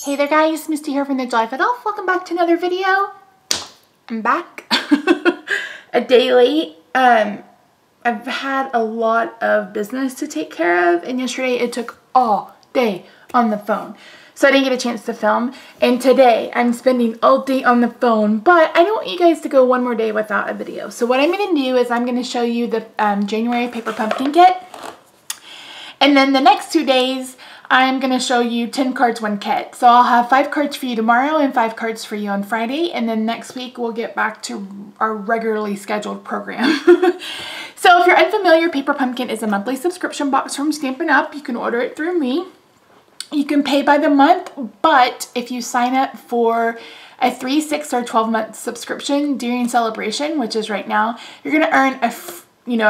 Hey there guys, Misty here from TheJollyFatElf. Welcome back to another video. I'm back. A day late. I've had a lot of business to take care of, and yesterday it took all day on the phone. So I didn't get a chance to film, and today I'm spending all day on the phone, but I don't want you guys to go one more day without a video. So what I'm going to do is I'm going to show you the January paper pumpkin kit, and then the next 2 days I'm going to show you 10 cards, 1 kit. So I'll have 5 cards for you tomorrow and 5 cards for you on Friday. And then next week we'll get back to our regularly scheduled program. So if you're unfamiliar, Paper Pumpkin is a monthly subscription box from Stampin' Up. You can order it through me. You can pay by the month, but if you sign up for a 3, 6, or 12-month subscription during celebration, which is right now, you're going to earn a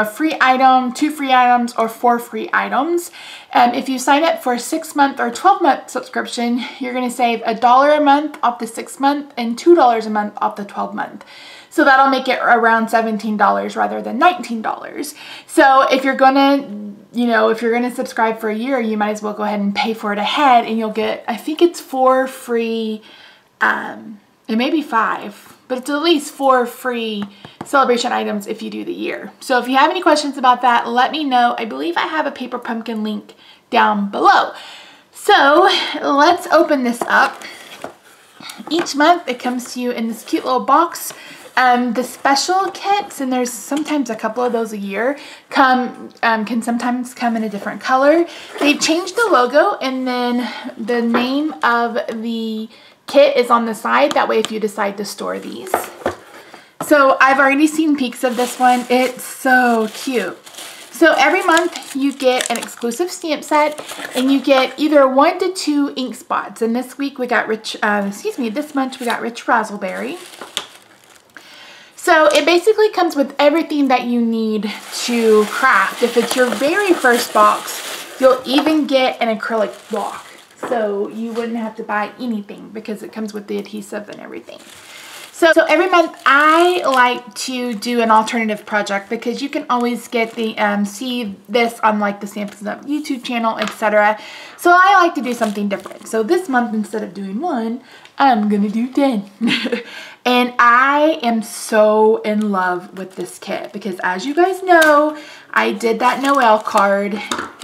free item, 2 free items, or 4 free items. If you sign up for a 6-month or 12-month subscription, you're going to save $1 a month off the 6-month and $2 a month off the 12-month. So that'll make it around $17 rather than $19. So if you're going to, subscribe for a year, you might as well go ahead and pay for it ahead, and you'll get, I think it's 4 free, it may be 5, but it's at least 4 free celebration items if you do the year. So if you have any questions about that, let me know. I believe I have a Paper Pumpkin link down below. So let's open this up. Each month it comes to you in this cute little box. The special kits, and there's sometimes a couple of those a year, can sometimes come in a different color. They've changed the logo, and then the name of the kit is on the side. That way if you decide to store these. So I've already seen peeks of this one. It's so cute. So every month you get an exclusive stamp set, and you get either 1 to 2 ink spots. And this week we got this month we got Rich Razzleberry. So it basically comes with everything that you need to craft. If it's your very first box, you'll even get an acrylic block. So you wouldn't have to buy anything because it comes with the adhesive and everything. So every month I like to do an alternative project, because you can always get the see this on like the Stampin' Up! YouTube channel, etc. So I like to do something different. So this month, instead of doing 1, I'm gonna do 10. And I am so in love with this kit because, as you guys know, I did that Noel card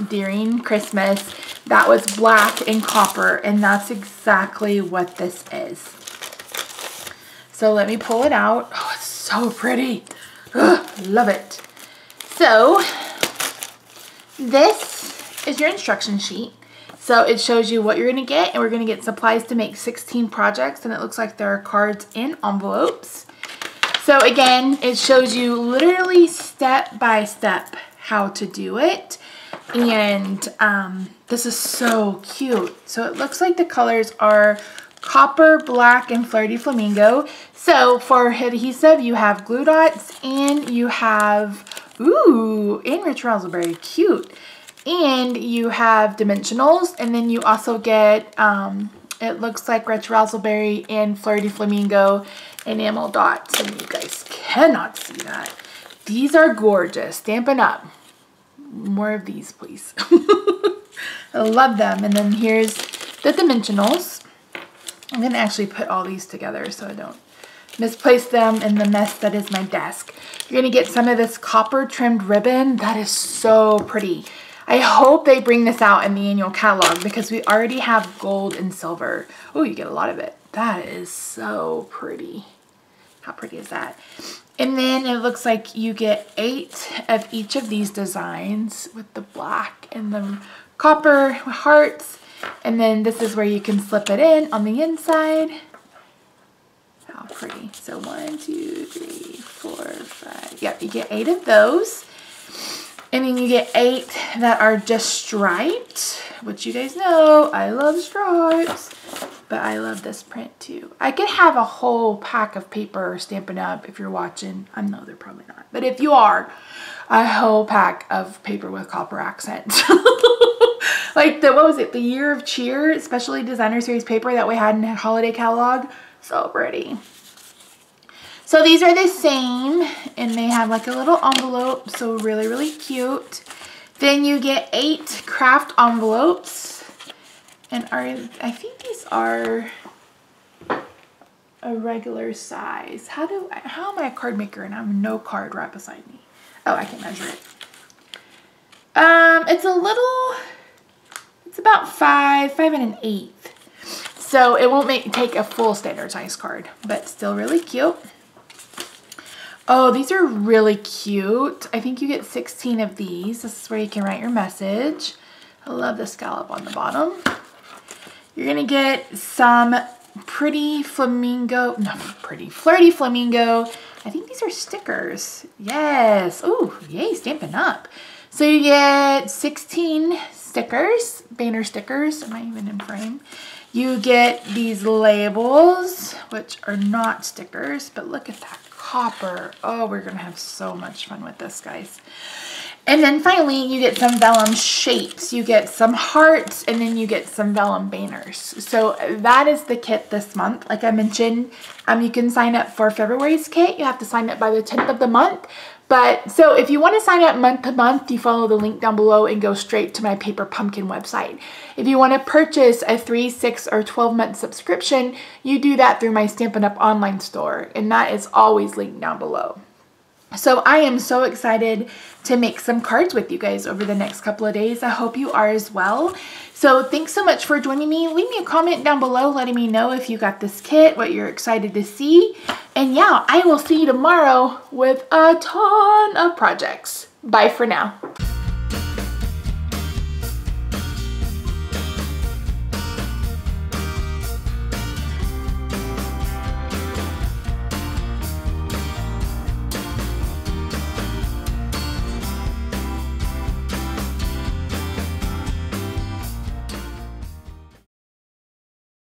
during Christmas that was black and copper, and that's exactly what this is. So let me pull it out. Oh, it's so pretty. Ugh, love it. So this is your instruction sheet. So it shows you what you're going to get, and we're going to get supplies to make 16 projects, and it looks like there are cards in envelopes. So again, it shows you literally step by step how to do it, and this is so cute. So it looks like the colors are copper, black, and flirty flamingo. So for adhesive, you have glue dots, and you have, ooh, and Rich Razzleberry, cute. And you have dimensionals, and then you also get, it looks like Rich Razzleberry and Flirty Flamingo enamel dots, and you guys cannot see that. These are gorgeous. Stampin' Up! More of these, please. I love them. And then here's the dimensionals. I'm going to actually put all these together so I don't misplace them in the mess that is my desk. You're going to get some of this copper trimmed ribbon. That is so pretty. I hope they bring this out in the annual catalog, because we already have gold and silver. Oh, you get a lot of it. That is so pretty. How pretty is that? And then it looks like you get 8 of each of these designs with the black and the copper hearts. And then this is where you can slip it in on the inside. How pretty. So 1, 2, 3, 4, 5. Yep, you get 8 of those. And then you get 8 that are just striped, which you guys know, I love stripes, but I love this print too. I could have a whole pack of paper Stampin' Up! If you're watching. I know they're probably not, but if you are, a whole pack of paper with copper accents. Like what was it? The Year of Cheer, especially designer series paper that we had in the holiday catalog. So pretty. So these are the same, and they have like a little envelope, so really, really cute. Then you get 8 craft envelopes, And I think these are a regular size. How am I a card maker and I have no card right beside me? Oh, I can measure it. It's about 5 1/8. So it won't take a full standard size card, but still really cute. Oh, these are really cute. I think you get 16 of these. This is where you can write your message. I love the scallop on the bottom. You're gonna get some flirty flamingo. I think these are stickers. Yes. Oh, yay, Stampin' Up. So you get 16 stickers, banner stickers. Am I even in frame? You get these labels, which are not stickers, but look at that copper. Oh, we're gonna have so much fun with this, guys. And then finally, you get some vellum shapes. You get some hearts, and then you get some vellum banners. So that is the kit this month. Like I mentioned, you can sign up for February's kit. You have to sign up by the 10th of the month. But so if you want to sign up month to month, you follow the link down below and go straight to my Paper Pumpkin website. If you want to purchase a 3, 6, or 12-month subscription, you do that through my Stampin' Up! Online store, and that is always linked down below. So I am so excited to make some cards with you guys over the next couple of days. I hope you are as well. So thanks so much for joining me. Leave me a comment down below letting me know if you got this kit, what you're excited to see. And yeah, I will see you tomorrow with a ton of projects. Bye for now.